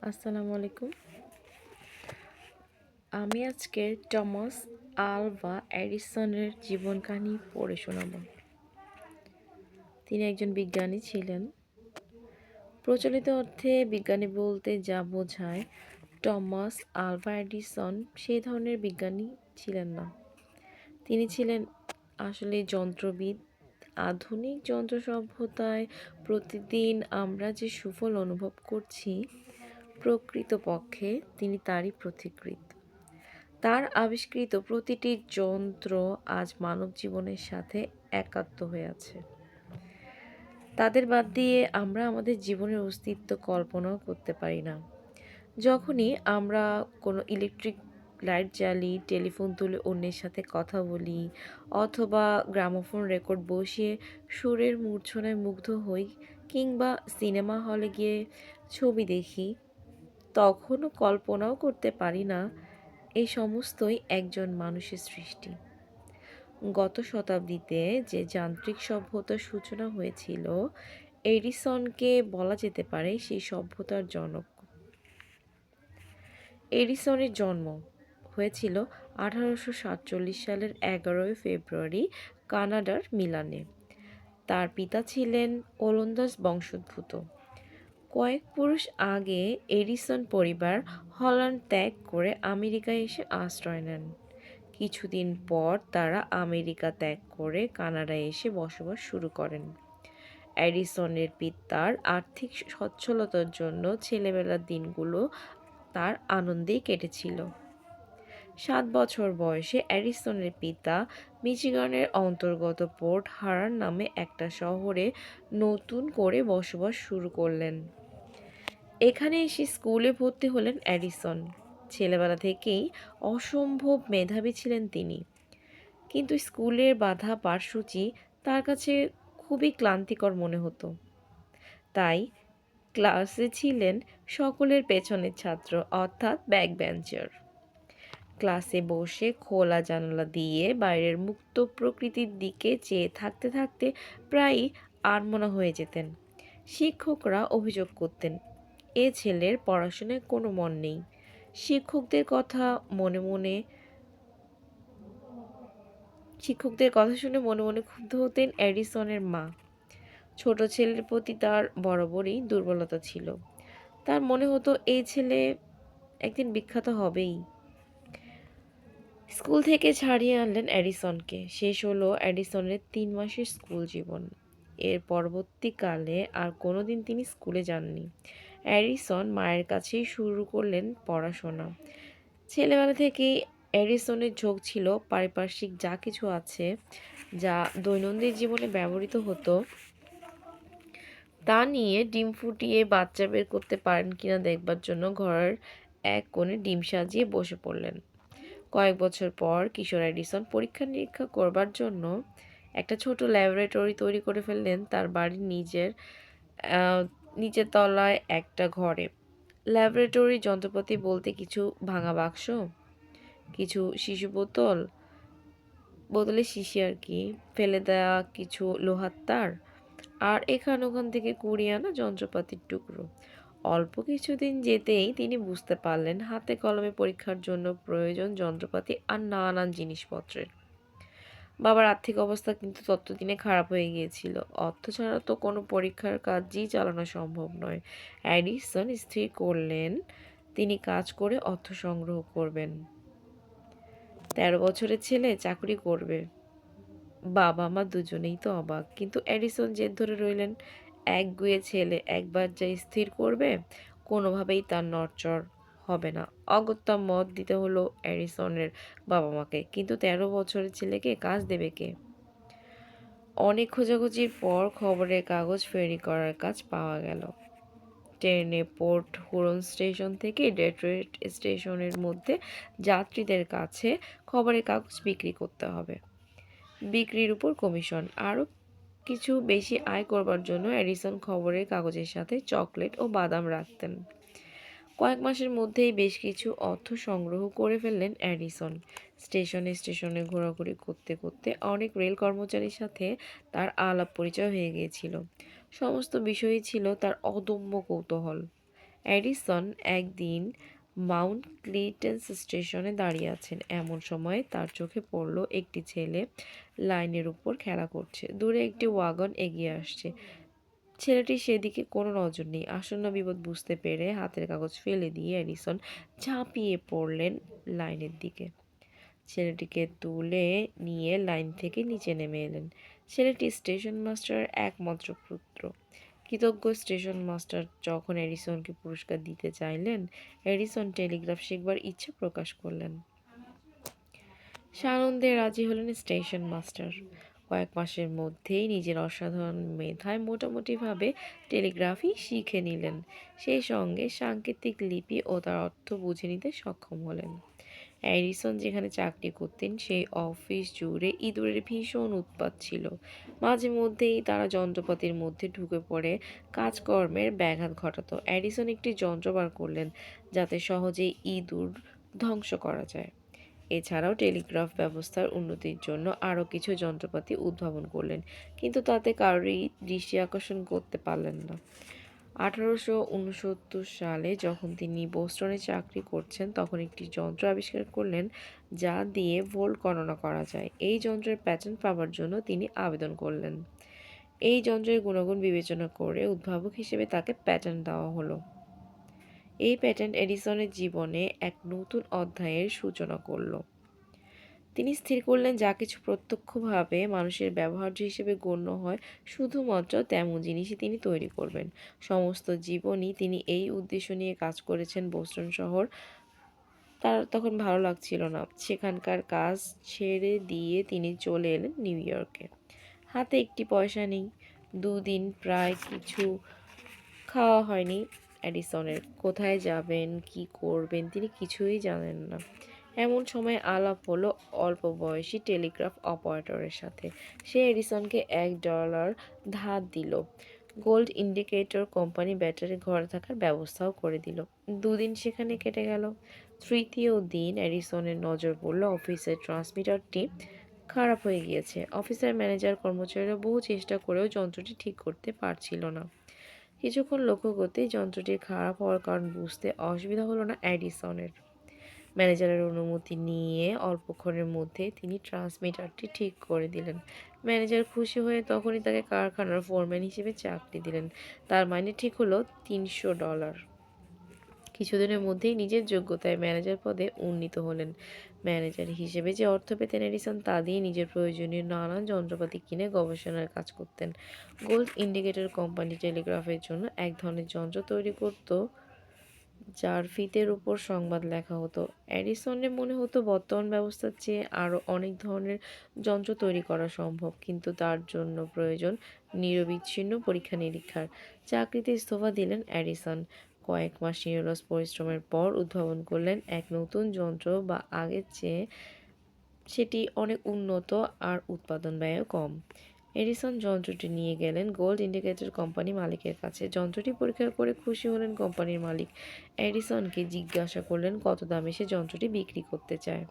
আসসালামু আলাইকুম। আমি আজকে টমাস আলভা এডিসনের জীবন কাহিনী পড়ে শোনাব। তিনি একজন বিজ্ঞানী ছিলেন। প্রচলিত অর্থে বিজ্ঞানী বলতে যা বোঝায়, টমাস আলভা এডিসন সেই ধরনের বিজ্ঞানী ছিলেন না। তিনি ছিলেন আসলে যন্ত্রবিদ। আধুনিক যন্ত্র সভ্যতায় প্রতিদিন আমরা যে সুফল অনুভব করছি, প্রকৃতপক্ষে তিনি তারই প্রতিকৃত। তার আবিষ্কৃত প্রতিটি যন্ত্র আজ মানব জীবনের সাথে একাত্ম হয়ে আছে। তাদের বাদ দিয়ে আমরা আমাদের জীবনের অস্তিত্ব কল্পনাও করতে পারি না। যখনই আমরা কোনো ইলেকট্রিক লাইট জ্বালি, টেলিফোন তুলে অন্যের সাথে কথা বলি, অথবা গ্রামোফোন রেকর্ড বসিয়ে সুরের মূর্ছনায় মুগ্ধ হই, কিংবা সিনেমা হলে গিয়ে ছবি দেখি, তখনও কল্পনাও করতে পারি না এই সমস্তই একজন মানুষের সৃষ্টি। গত শতাব্দীতে যে যান্ত্রিক সভ্যতার সূচনা হয়েছিল, এডিসনকে বলা যেতে পারে সেই সভ্যতার জনক। এডিসনের জন্ম হয়েছিল 1847 সালের 11 ফেব্রুয়ারি কানাডার মিলানে। তার পিতা ছিলেন ওলন্দাজ বংশোদ্ভূত। কয়েক পুরুষ আগে এডিসন পরিবার হল্যান্ড ত্যাগ করে আমেরিকায় এসে আশ্রয় নেন। কিছুদিন পর তারা আমেরিকা ত্যাগ করে কানাডায় এসে বসবাস শুরু করেন। এডিসনের পিতার আর্থিক সচ্ছলতার জন্য ছেলেবেলার দিনগুলো তার আনন্দেই কেটেছিল। 7 বছর বয়সে এডিসনের পিতা মিচিগানের অন্তর্গত পোর্ট হারার নামে একটা শহরে নতুন করে বসবাস শুরু করলেন। এখানে এসে স্কুলে ভর্তি হলেন এডিসন। ছেলেবেলা থেকেই অসম্ভব মেধাবী ছিলেন তিনি, কিন্তু স্কুলের বাধা পাঠসূচি তার কাছে খুবই ক্লান্তিকর মনে হতো। তাই ক্লাসে ছিলেন সকলের পেছনের ছাত্র, অর্থাৎ ব্যাক বেঞ্চার। ক্লাসে বসে খোলা জানালা দিয়ে বাইরের মুক্ত প্রকৃতির দিকে চেয়ে থাকতে থাকতে প্রায়ই আনমনা হয়ে যেতেন। শিক্ষকরা অভিযোগ করতেন, এ ছেলের পড়াশোনায় কোনো মন নেই। শিক্ষকদের কথা শুনে মনে মনে ক্ষুব্ধ হতেন এডিসনের মা। ছোট ছেলের প্রতি তার বরাবরই দুর্বলতা ছিল। তার মনে হতো এই ছেলে একদিন বিখ্যাত হবেই। স্কুল থেকে ছাড়িয়ে আনলেন এডিসনকে। শেষ হলো এডিসনের 3 মাসের স্কুল জীবন। এর পরবর্তীকালে আর কোনোদিন তিনি স্কুলে যাননি। এডিসন মায়ের কাছেই শুরু করলেন পড়াশোনা। ছেলেবেলা থেকেই এডিসনের ঝোঁক ছিল পারিপার্শ্বিক যা কিছু আছে, যা দৈনন্দিন জীবনে ব্যবহৃত হতো, তা নিয়ে ডিম ফুটিয়ে বাচ্চা বের করতে পারেন কিনা দেখবার জন্য ঘরের এক কোণে ডিম সাজিয়ে বসে পড়লেন। কয়েক বছর পর কিশোর এডিসন পরীক্ষা নিরীক্ষা করবার জন্য একটা ছোট ল্যাবরেটরি তৈরি করে ফেললেন তার বাড়ির নিচের তলায় একটা ঘরে। ল্যাবরেটরি যন্ত্রপাতি বলতে কিছু ভাঙা বাক্স, কিছু শিশু বোতলের শিশি আর কি, ফেলে দেওয়া কিছু লোহার তার, আর এখান ওখান থেকে কুড়িয়ে আনা যন্ত্রপাতির টুকরো। অল্প কিছুদিন যেতেই তিনি বুঝতে পারলেন হাতে কলমে পরীক্ষার জন্য প্রয়োজন যন্ত্রপাতি আর নানান জিনিসপত্রের। বাবার আর্থিক অবস্থা কিন্তু ততদিনে খারাপ হয়ে গিয়েছিল। অর্থ ছাড়া তো কোনো পরীক্ষার কাজই চালানো সম্ভব নয়। এডিসন স্থির করলেন তিনি কাজ করে অর্থ সংগ্রহ করবেন। 13 বছরের ছেলে চাকরি করবে। বাবা মা দুজনেই তো অবাক, কিন্তু এডিসন জেদ ধরে রইলেন। একগুঁয়ে ছেলে একবার যা স্থির করবে, কোনোভাবেই তার নড়চড় হবে না। অগত্যা মত দিতে হলো এডিসনের বাবা মাকে, কিন্তু 13 বছরের ছেলেকে কাজ দেবে কে? অনেক খোঁজাখুঁজির পর খবরের কাগজ ফেরি করার কাজ পাওয়া গেল। ট্রেনে পোর্ট হুরন স্টেশন থেকে ডেট্রয়েট স্টেশনের মধ্যে যাত্রীদের কাছে খবরের কাগজ বিক্রি করতে হবে। বিক্রির উপর কমিশন। আরও কিছু বেশি আয় করবার জন্য এডিসন খবরের কাগজের সাথে চকলেট ও বাদাম রাখতেন। কয়েক মাসের মধ্যেই বেশ কিছু অর্থ সংগ্রহ করে ফেললেন এডিসন। স্টেশনে স্টেশনে ঘোরাঘুরি করতে করতে অনেক রেল কর্মচারীর সাথে তার আলাপ পরিচয় হয়ে গিয়েছিল। সমস্ত বিষয়ই ছিল তার অদম্য কৌতূহল। এডিসন একদিন মাউন্ট ক্লিটেন্স স্টেশনে দাঁড়িয়ে আছেন। এমন সময় তার চোখে পড়ল একটি ছেলে লাইনের উপর খেলা করছে। দূরে একটি ওয়াগন এগিয়ে আসছে। ছেলেটির সেদিকে কোনো নজর নেই। আসন্ন বিপদ বুঝতে পেরে হাতের কাগজ ফেলে দিয়ে এডিসন ঝাঁপিয়ে পড়লেন লাইনের দিকে। ছেলেটিকে তুলে নিয়ে লাইন থেকে নিচে নেমে এলেন। ছেলেটি স্টেশন মাস্টারের একমাত্র পুত্র। কৃতজ্ঞ স্টেশন মাস্টার যখন এডিসনকে পুরস্কার দিতে চাইলেন, এডিসন টেলিগ্রাফ শিখবার ইচ্ছে প্রকাশ করলেন। সানন্দে রাজি হলেন স্টেশন মাস্টার। কয়েক মাসের মধ্যেই নিজের অসাধারণ মেধায় মোটামুটিভাবে টেলিগ্রাফি শিখে নিলেন। সেই সঙ্গে সাংকেতিক লিপি ও তার অর্থ বুঝে নিতে সক্ষম হলেন। এডিসন যেখানে চাকরি করতেন সেই অফিস জুড়ে ইঁদুরের ভীষণ উৎপাত ছিল। মাঝে মধ্যেই তারা যন্ত্রপাতির মধ্যে ঢুকে পড়ে কাজকর্মের ব্যাঘাত ঘটাতো। এডিসন একটি যন্ত্র বার করলেন যাতে সহজেই ইঁদুর ধ্বংস করা যায়। এছাড়াও টেলিগ্রাফ ব্যবস্থার উন্নতির জন্য আরও কিছু যন্ত্রপাতি উদ্ভাবন করলেন, কিন্তু তাতে কারোরই দৃষ্টি আকর্ষণ করতে পারলেন না। 1869 সালে যখন তিনি বোস্টনে চাকরি করছেন তখন একটি যন্ত্র আবিষ্কার করলেন যা দিয়ে ভোল্ট গণনা করা যায়। এই যন্ত্রের প্যাটেন্ট পাওয়ার জন্য তিনি আবেদন করলেন। এই যন্ত্রের গুণাগুণ বিবেচনা করে উদ্ভাবক হিসেবে তাকে প্যাটেন্ট দেওয়া হলো। এই প্যাটেন্ট এডিসনের জীবনে এক নতুন অধ্যায়ের সূচনা করল। তিনি স্থির করলেন যা কিছু প্রত্যক্ষভাবে মানুষের ব্যবহার্য হিসেবে গণ্য হয় শুধুমাত্র তেমন জিনিসই তিনি তৈরি করবেন। সমস্ত জীবনই তিনি এই উদ্দেশ্য নিয়ে কাজ করেছেন। বোস্টন শহর তার তখন ভালো লাগছিল না। সেখানকার কাজ ছেড়ে দিয়ে তিনি চলে এলেন নিউ ইয়র্কে। হাতে একটি পয়সা নেই। দুদিন প্রায় কিছু খাওয়া হয়নি এডিসনের। কোথায় যাবেন, কি করবেন তিনি কিছুই জানেন না। এমন সময় আলাপ হলো অল্প বয়সী টেলিগ্রাফ অপারেটরের সাথে। সে এডিসনকে $1 ধার দিল। গোল্ড ইন্ডিকেটর কোম্পানি ব্যাটারি ঘরে থাকার ব্যবস্থাও করে দিল। দুদিন সেখানে কেটে গেল। তৃতীয় দিন এডিসনের নজর পড়ল অফিসের ট্রান্সমিটারটি খারাপ হয়ে গিয়েছে। অফিসের ম্যানেজার কর্মচারীরা বহু চেষ্টা করেও যন্ত্রটি ঠিক করতে পারছিল না। কিছুক্ষণ লক্ষ্য করতেই যন্ত্রটির খারাপ হওয়ার কারণ বুঝতে অসুবিধা হলো না এডিসনের। ম্যানেজারের অনুমতি নিয়ে অল্পক্ষণের মধ্যে তিনি ট্রান্সমিটারটি ঠিক করে দিলেন। ম্যানেজার খুশি হয়ে তখনই তাকে কারখানার ফোরম্যান হিসেবে চাকরি দিলেন। তার মাইনে ঠিক হলো $300। কিছুদিনের মধ্যেই নিজের যোগ্যতায় ম্যানেজার পদে উন্নীত হলেন। ম্যানেজার হিসেবে যে অর্থ পেতেন এডিসন তা দিয়ে নিজের প্রয়োজনীয় নানান যন্ত্রপাতি কিনে গবেষণার কাজ করতেন। গোল্ড ইন্ডিকেটর কোম্পানি টেলিগ্রাফের জন্য এক ধরনের যন্ত্র তৈরি করত যার ফিতের উপর সংবাদ লেখা হতো। এডিসনের মনে হতো বর্তমান ব্যবস্থার চেয়ে আরও অনেক ধরনের যন্ত্র তৈরি করা সম্ভব, কিন্তু তার জন্য প্রয়োজন নিরবিচ্ছিন্ন পরীক্ষা নিরীক্ষার। চাকরিতে ইস্তফা দিলেন এডিসন। কয়েক মাস নিরলস পরিশ্রমের পর উদ্ভাবন করলেন এক নতুন যন্ত্র, বা আগের চেয়ে সেটি অনেক উন্নত আর উৎপাদন ব্যয়ও কম। এডিসন যন্ত্রটি নিয়ে গেলেন গোল্ড ইন্ডিকেটর কোম্পানি মালিকের কাছে। যন্ত্রটি পরীক্ষা করে খুশি হলেন কোম্পানির মালিক। এডিসনকে জিজ্ঞাসা করলেন কত দামে সে যন্ত্রটি বিক্রি করতে চায়।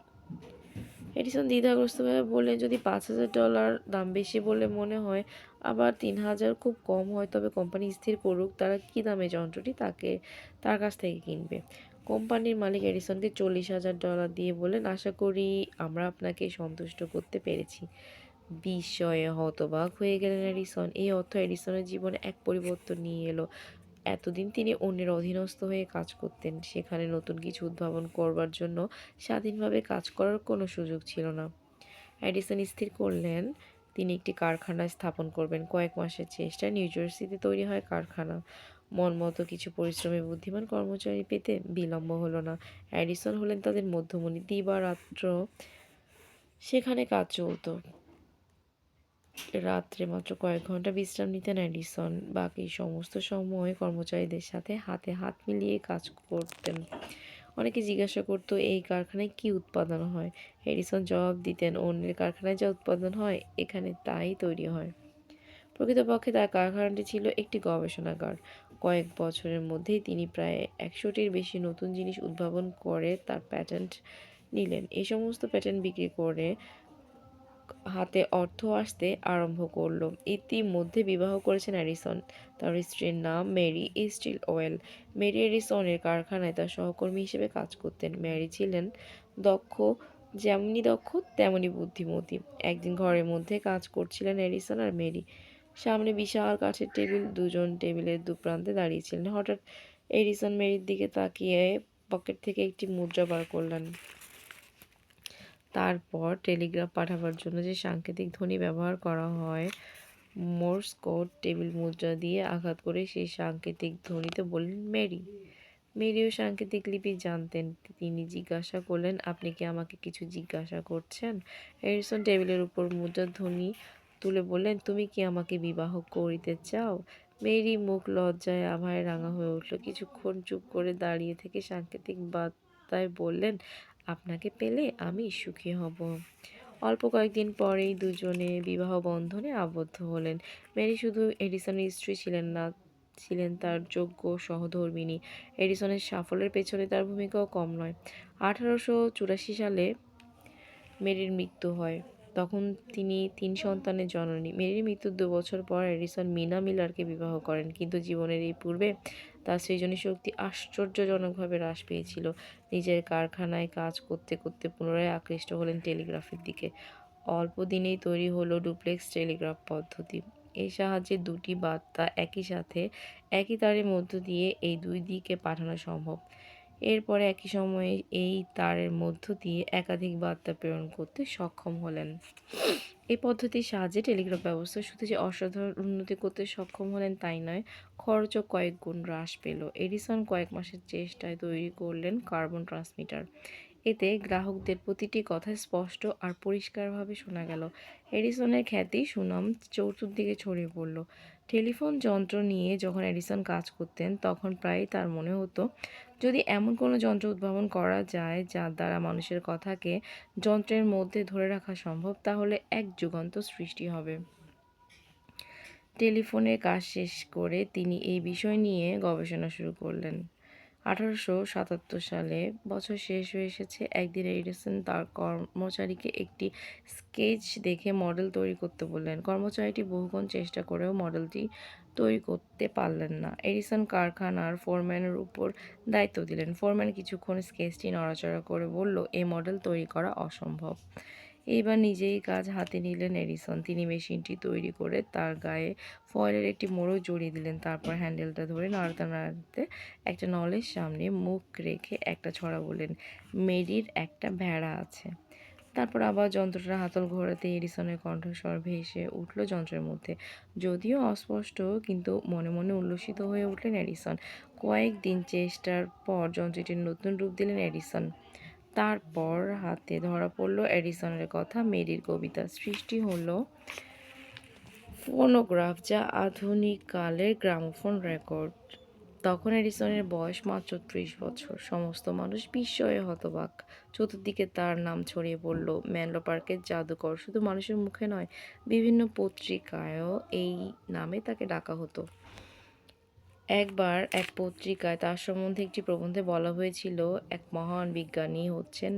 এডিসন দ্বিধাগ্রস্তভাবে বললেন, যদি $5,000 দাম বেশি বলে মনে হয়, আবার 3,000 খুব কম হয়, তবে কোম্পানি স্থির করুক তারা কী দামে যন্ত্রটি তার কাছ থেকে কিনবে। কোম্পানির মালিক এডিসনকে $40,000 দিয়ে বললেন, আশা করি আমরা আপনাকে সন্তুষ্ট করতে পেরেছি। বিস্ময়ে হতবাক হয়ে গেলেন এডিসন। এই অর্থ এডিসনের জীবনে এক পরিবর্তন নিয়ে এলো। এতদিন তিনি অন্যের অধীনস্থ হয়ে কাজ করতেন, সেখানে নতুন কিছু উদ্ভাবন করবার জন্য স্বাধীনভাবে কাজ করার কোনো সুযোগ ছিল না। এডিসন স্থির করলেন তিনি একটি কারখানা স্থাপন করবেন। কয়েক মাসের চেষ্টায় নিউ জার্সিতে তৈরি হয় কারখানা। মতো কিছু পরিশ্রমী বুদ্ধিমান কর্মচারী পেতে বিলম্ব হলো না। এডিসন হলেন তাদের মধ্যমণি। দিবারাত্র সেখানে কাজ চলত। রাত্রে মাত্র কয়েক ঘন্টা বিশ্রাম নিতেন এডিসন। বাকি সমস্ত সময় কর্মচারীদের সাথে হাতে হাত মিলিয়ে কাজ করতেন। অনেকে জিজ্ঞাসা করত এই কারখানায় কি উৎপাদন হয়। এডিসন জবাব দিতেন, অন্যের কারখানায় যা উৎপাদন হয় এখানে তাই তৈরি হয়। প্রকৃতপক্ষে তার কারখানাটি ছিল একটি গবেষণাগার। কয়েক বছরের মধ্যেই তিনি প্রায় 100টির বেশি নতুন জিনিস উদ্ভাবন করে তার প্যাটেন্ট নিলেন। এই সমস্ত প্যাটেন্ট বিক্রি করে হাতে অর্থ আসতে আরম্ভ করলো। ইতিমধ্যে বিবাহ করেছেন এডিসন। তার স্ত্রীর নাম মেরি স্টিল ওয়েল। মেরি এডিসনের কারখানায় তার সহকর্মী হিসেবে কাজ করতেন। মেরি ছিলেন দক্ষ, যেমনি দক্ষ তেমনি বুদ্ধিমতী। একদিন ঘরের মধ্যে কাজ করছিলেন এডিসন আর মেরি। সামনে বিশাল কাঠের টেবিল, দুজন টেবিলের দুপ্রান্তে দাঁড়িয়েছিলেন। হঠাৎ এডিসন মেরির দিকে তাকিয়ে পকেট থেকে একটি মুদ্রা বার করলেন। তারপর টেলিগ্রাফ পাঠাবার জন্য যে সাংকেতিক ধ্বনি ব্যবহার করা হয়, মোর্স কোড, টেবিল মুদ্রা দিয়ে আঘাত করে সেই সাংকেতিক ধ্বনিতে বললেন, মেরি। মেরিও সাংকেতিক লিপি জানতেন। তিনি জিজ্ঞাসা করলেন, আপনি কি আমাকে কিছু জিজ্ঞাসা করছেন? এডিসন টেবিলের উপর মুদ্রার ধ্বনি তুলে বললেন, তুমি কি আমাকে বিবাহ করিতে চাও? মেরি মুখ লজ্জায় আভায় রাঙা হয়ে উঠল। কিছুক্ষণ চুপ করে দাঁড়িয়ে থেকে সাংকেতিক বার্তায় বললেন, আপনাকে পেলে আমি সুখী হব। অল্প কয়েকদিন পরেই দুজনে বিবাহ বন্ধনে আবদ্ধ হলেন। মেরি শুধু এডিসনের স্ত্রী ছিলেন না, ছিলেন তার যোগ্য সহধর্মিণী। এডিসনের সাফল্যের পেছনে তার ভূমিকাও কম নয়। 1884 সালে মেরির মৃত্যু হয়। তখন তিনি 3 সন্তানের জননী। মেরির মৃত্যুর 2 বছর পর এডিসন মিনা মিলারকে বিবাহ করেন। কিন্তু জীবনের এই পূর্বে তার সৃজনী শক্তি আশ্চর্যজনকভাবে হ্রাস পেয়েছিল। নিজের কারখানায় কাজ করতে করতে পুনরায় আকৃষ্ট হলেন টেলিগ্রাফের দিকে। অল্প দিনেই তৈরি হলো ডুপ্লেক্স টেলিগ্রাফ পদ্ধতি। এর সাহায্যে দুটি বার্তা একই সাথে একই তারের মধ্য দিয়ে এই দুই দিকে পাঠানো সম্ভব। এরপরে একই সময়ে এই তারের মধ্য দিয়ে একাধিক বার্তা প্রেরণ করতে সক্ষম হলেন। এই পদ্ধতির সাহায্যে টেলিগ্রাফ ব্যবস্থা শুধু যে অসাধারণ উন্নতি করতে সক্ষম হলেন তাই নয়, খরচও কয়েক গুণ হ্রাস পেল। এডিসন কয়েক মাসের চেষ্টায় তৈরি করলেন কার্বন ট্রান্সমিটার। এতে গ্রাহকদের প্রতিটি কথা স্পষ্ট আর পরিষ্কারভাবে শোনা গেল। এডিসনের খ্যাতি সুনাম চতুর্দিকে ছড়িয়ে পড়ল। টেলিফোন যন্ত্র নিয়ে যখন এডিসন কাজ করতেন তখন প্রায়ই তার মনে হতো, যদি এমন কোনো যন্ত্র উদ্ভাবন করা যায় যার দ্বারা মানুষের কথাকে যন্ত্রের মধ্যে ধরে রাখা সম্ভব, তাহলে এক যুগান্তর সৃষ্টি হবে। টেলিফোনের কাজ শেষ করে তিনি এই বিষয় নিয়ে গবেষণা শুরু করলেন। 1877 সালে বছর শেষ হয়ে এসেছে। একদিন এডিসন তার কর্মচারীকে একটি স্কেচ দেখে মডেল তৈরি করতে বললেন। কর্মচারীটি বহুক্ষণ চেষ্টা করেও মডেলটি তৈরি করতে পারলেন না। এডিসন কারখানার ফোরম্যানের উপর দায়িত্ব দিলেন। ফোরম্যান কিছুক্ষণ স্কেচটি নড়াচড়া করে বলল, এই মডেল তৈরি করা অসম্ভব। এইবার নিজেই কাজ হাতে নিলেন এডিসন। তিনি মেশিনটি তৈরি করে তার গায়ে ফয়েলের একটি মোড়ক জড়িয়ে দিলেন। তারপর হ্যান্ডেলটা ধরে নাড়াতে নাড়াতে একটা নলের সামনে মুখ রেখে একটা ছড়া বললেন, মেরির একটা ভেড়া আছে। তারপর আবার যন্ত্রটা হাতল ঘোরাতে এডিসনের কণ্ঠস্বর ভেসে উঠল যন্ত্রের মধ্যে। যদিও অস্পষ্ট, কিন্তু মনে মনে উল্লসিত হয়ে উঠলেন এডিসন। কয়েকদিন চেষ্টার পর যন্ত্রটির নতুন রূপ দিলেন এডিসন। তারপর হাতে ধরা পড়ল এডিসনের কথা, মেরির কবিতা। সৃষ্টি হলো ফোনোগ্রাফ, যা আধুনিক কালের গ্রামোফোন রেকর্ড। তখন এডিসনের বয়স মাত্র 30 বছর। সমস্ত মানুষ বিস্ময়ে হতবাক। চতুর্দিকে তার নাম ছড়িয়ে পড়ল, মেনলো পার্কের জাদুকর। শুধু মানুষের মুখে নয়, বিভিন্ন পত্রিকায়ও এই নামে তাকে ডাকা হতো। একবার এক পত্রিকায় তার সম্বন্ধে একটি প্রবন্ধে বলা হয়েছিল, এক মহান বিজ্ঞানী হচ্ছেন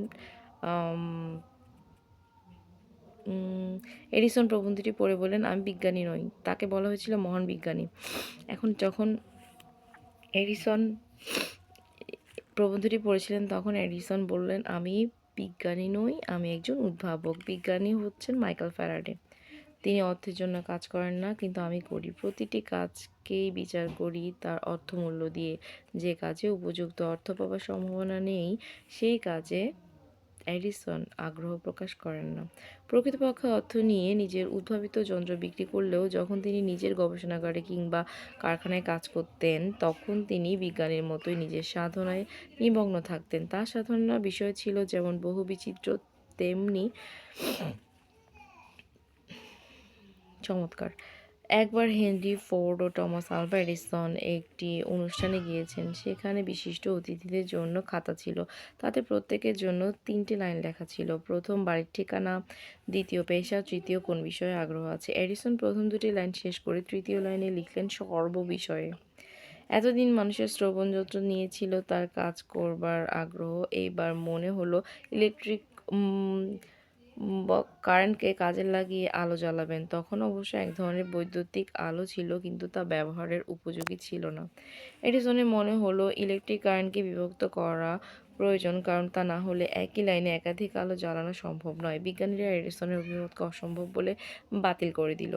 এডিসন প্রবন্ধটি পড়ে বললেন, আমি বিজ্ঞানী নই। তাকে বলা হয়েছিল মহান বিজ্ঞানী। এখন যখন এডিসন প্রবন্ধটি পড়েছিলেন তখন এডিসন বললেন, আমি বিজ্ঞানী নই, আমি একজন উদ্ভাবক। বিজ্ঞানী হচ্ছেন মাইকেল ফ্যারাডে। তিনি অর্থের জন্য কাজ করেন না, কিন্তু আমি করি। প্রতিটি কাজকেই বিচার করি তার অর্থমূল্য দিয়ে। যে কাজে উপযুক্ত অর্থ পাবার সম্ভাবনা নেই সেই কাজে এডিসন আগ্রহ প্রকাশ করেন না। প্রকৃতপক্ষে অর্থ নিয়ে নিজের উদ্ভাবিত যন্ত্র বিক্রি করলেও যখন তিনি নিজের গবেষণাগারে কিংবা কারখানায় কাজ করতেন তখন তিনি বিজ্ঞানীর মতোই নিজের সাধনায় নিমগ্ন থাকতেন। তার সাধনার বিষয় ছিল যেমন বহু বিচিত্র, তেমনি চমৎকার। একবার হেনরি ফোর্ড ও টমাস আলভা এডিসন একটি অনুষ্ঠানে গিয়েছেন। সেখানে বিশিষ্ট অতিথিদের জন্য খাতা ছিল। তাতে প্রত্যেকের জন্য 3টে লাইন লেখা ছিল। প্রথম, বাড়ির ঠিকানা; দ্বিতীয়, পেশা; তৃতীয়, কোন বিষয়ে আগ্রহ আছে। এডিসন প্রথম 2টি লাইন শেষ করে তৃতীয় লাইনে লিখলেন, সর্ববিষয়ে। এতদিন মানুষের শ্রবণযন্ত্র নিয়ে ছিল তার কাজ করবার আগ্রহ, এইবার মনে হলো ইলেকট্রিক কারেন্টকে কাজে লাগিয়ে আলো জ্বালাবেন। তখন অবশ্য এক ধরনের বৈদ্যুতিক আলো ছিল, কিন্তু তা ব্যবহারের উপযোগী ছিল না। এডিসনের মনে হলো ইলেকট্রিক কারেন্টকে বিভক্ত করা প্রয়োজন, কারণ তা না হলে একই লাইনে একাধিক আলো জ্বালানো সম্ভব নয়। বিজ্ঞানীরা এডিসনের অভিমতকে অসম্ভব বলে বাতিল করে দিল।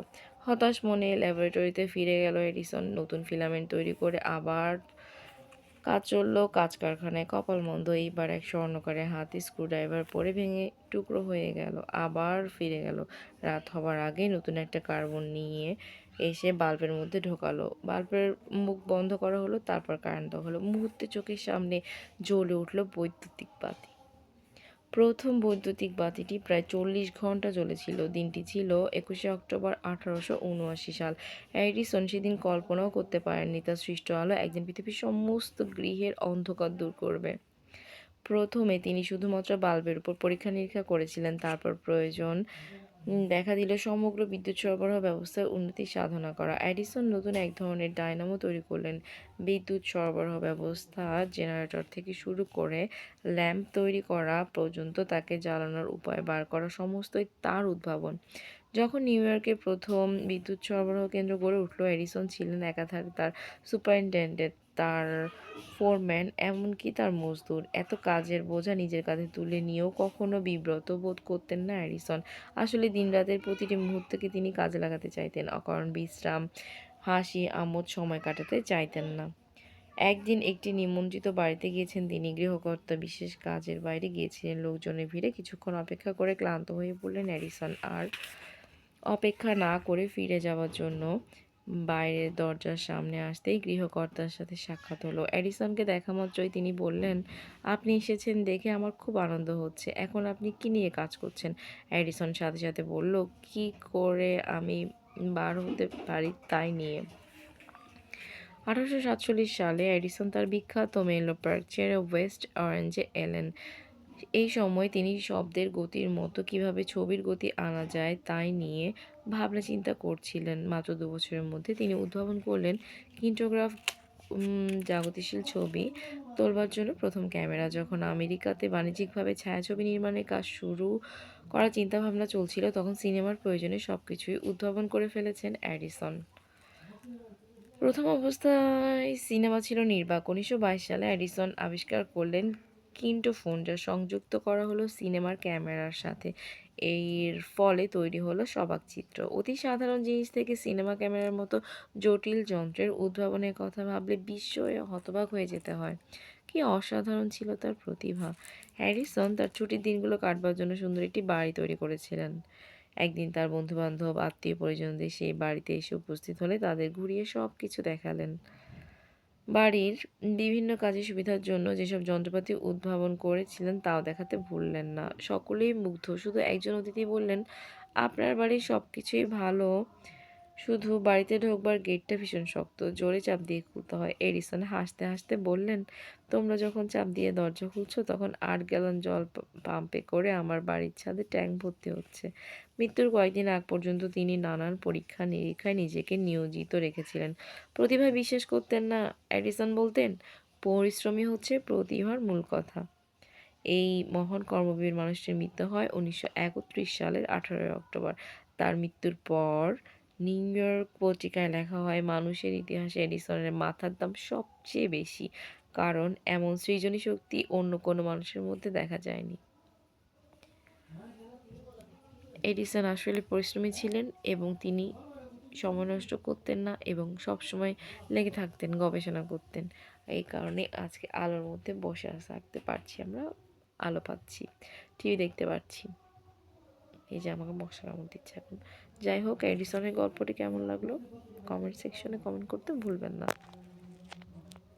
হতাশ মনে ল্যাবরেটরিতে ফিরে গেল এডিসন। নতুন ফিলামেন্ট তৈরি করে আবার কাজ চলল কাঁচ কারখানায়। কপাল মন্দ, এইবার এক স্বর্ণকারের হাতে স্ক্রুড্রাইভার পড়ে ভেঙে টুকরো হয়ে গেল। আবার ফিরে গেল। রাত হবার আগেই নতুন একটা কার্বন নিয়ে এসে বাল্বের মধ্যে ঢোকালো। বাল্বের মুখ বন্ধ করা হলো, তারপর কারেন্ট দেওয়া হলো। মুহূর্তে চোখের সামনে জ্বলে উঠল বৈদ্যুতিক বাতি। প্রথম বৈদ্যুতিক বাতিটি প্রায় ৪০ ঘন্টা জ্বলেছিল। দিনটি ছিল ২১শে অক্টোবর ১৮৭৯ সাল। এডিসন সেদিন কল্পনাও করতে পারেননি তার সৃষ্ট আলো একদিন পৃথিবীর সমস্ত গৃহের অন্ধকার দূর করবে। প্রথমে তিনি শুধুমাত্র বাল্বের উপর পরীক্ষা-নিরীক্ষা করেছিলেন। তারপর প্রয়োজন দেখা দিল সমগ্র বিদ্যুৎ সরবরাহ ব্যবস্থার উন্নতি সাধনা করা। এডিসন নতুন এক ধরনের ডায়নামো তৈরি করলেন। বিদ্যুৎ সরবরাহ ব্যবস্থা, জেনারেটর থেকে শুরু করে ল্যাম্প তৈরি করা পর্যন্ত তাকে জ্বালানোর উপায় বার করা সমস্তই তার উদ্ভাবন। যখন নিউ ইয়র্কে প্রথম বিদ্যুৎ সরবরাহ কেন্দ্র গড়ে উঠল, এডিসন ছিলেন একাধারে তার সুপারিনটেনডেন্ট, তার ফোরম্যান, এমনকি তার মজদুর। এত কাজের বোঝা নিজের কাঁধে তুলে নিয়েও কখনো বিব্রত বোধ করতেন না এডিসন। আসলে দিনরাতের প্রতিটি মুহূর্তকে তিনি কাজে লাগাতে চাইতেন। অকারণ বিশ্রাম, হাসি, আমোদ সময় কাটাতে চাইতেন না। একদিন একটি নিমন্ত্রিত বাড়িতে গিয়েছেন তিনি। গৃহকর্তা বিশেষ কাজের বাইরে গিয়েছিলেন। লোকজনের ভিড়ে কিছুক্ষণ অপেক্ষা করে ক্লান্ত হয়ে পড়লেন এডিসন। আর অপেক্ষা না করে ফিরে যাওয়ার জন্য বাইরের দরজার সামনে আসতেই গৃহকর্তার সাথে সাক্ষাৎ হলো। এডিসনকে দেখা মাত্রই তিনি বললেন, আপনি এসেছেন দেখে আমার খুব আনন্দ হচ্ছে। এখন আপনি কি নিয়ে কাজ করছেন? এডিসন সাথে সাথে বলল, কি করে আমি বার হতে পারি তাই নিয়ে। ১৮৪৭ সালে এডিসন তার বিখ্যাত মেনলো পার্ক ছেড়ে ওয়েস্ট অরেঞ্জে এলেন। এই সময় তিনি শব্দের গতির মতো কিভাবে ছবির গতি আনা যায় তাই নিয়ে ভাবনা চিন্তা করছিলেন। মাত্র ২ বছরের মধ্যে তিনি উদ্ভাবন করলেন কিনেটোগ্রাফ, জাগতিশীল ছবি তোলবার জন্য প্রথম ক্যামেরা। যখন আমেরিকাতে বাণিজ্যিকভাবে ছায়াছবি নির্মাণের কাজ শুরু করার চিন্তাভাবনা চলছিল, তখন সিনেমার প্রয়োজনে সবকিছুই উদ্ভাবন করে ফেলেছেন এডিসন। প্রথম অবস্থায় সিনেমা ছিল নির্বাক। ১৯২২ সালে এডিসন আবিষ্কার করলেন কিনেটোফোন, যা সংযুক্ত করা হলো সিনেমার ক্যামেরার সাথে। এর ফলে তৈরি হলো সবাক চিত্র। অতি সাধারণ জিনিস থেকে সিনেমা ক্যামেরার মতো জটিল যন্ত্রের উদ্ভাবনের কথা ভাবলে বিস্ময়ে হতবাক হয়ে যেতে হয়। কি অসাধারণ ছিল তার প্রতিভা! হ্যারিসন তার ছুটির দিনগুলো কাটবার জন্য সুন্দর একটি বাড়ি তৈরি করেছিলেন। একদিন তার বন্ধু-বান্ধব, আত্মীয়-পরিজনদের সেই বাড়িতে এসে উপস্থিত হলে তাদের ঘুরিয়ে সব কিছু দেখালেন। বাড়ির বিভিন্ন কাজের সুবিধার জন্য যেসব যন্ত্রপাতি উদ্ভাবন করেছিলেন তাও দেখাতে ভুললেন না। সকলেই মুগ্ধ। শুধু একজন অতিথি বললেন, আপনার বাড়ির সব কিছুই ভালো, শুধু বাড়িতে ঢোকবার গেটটা ভীষণ শক্ত, জোরে চাপ দিয়ে খুলতে হয়। এডিসন হাসতে হাসতে বললেন, তোমরা যখন চাপ দিয়ে দরজা খুলছো তখন ৮ গ্যালন জল পাম্পে করে আমার বাড়ির ছাদে ট্যাঙ্ক ভর্তি হচ্ছে। মৃত্যুর কয়েকদিন আগ পর্যন্ত তিনি নানান পরীক্ষা নিরীক্ষায় নিজেকে নিয়োজিত রেখেছিলেন। প্রতিভায় বিশ্বাস করতেন না। এডিসন বলতেন, পরিশ্রমই হচ্ছে প্রতিভার মূল কথা। এই মহান কর্মবীর মানুষটির মৃত্যু হয় ১৯৩১ সালের ১৮ অক্টোবর। তার মৃত্যুর পর নিউ ইয়র্ক পত্রিকায় লেখা হয়, মানুষের ইতিহাসে এডিসনের মাথার দাম সবচেয়ে বেশি, কারণ এমন সৃজনী শক্তি অন্য কোনো মানুষের মধ্যে দেখা যায়নি। এডিসন আসলে পরিশ্রমী ছিলেন এবং তিনি সময় নষ্ট করতেন না এবং সবসময় লেগে থাকতেন, গবেষণা করতেন। এই কারণে আজকে আলোর মধ্যে বসে থাকতে পারছি আমরা, আলো পাচ্ছি, টিভি দেখতে পাচ্ছি। এই যে আমাকে মশা কামড় দিচ্ছে এখন। যাই হোক, এডিসনের গল্পটি কেমন লাগলো কমেন্ট সেকশনে কমেন্ট করতে ভুলবেন না।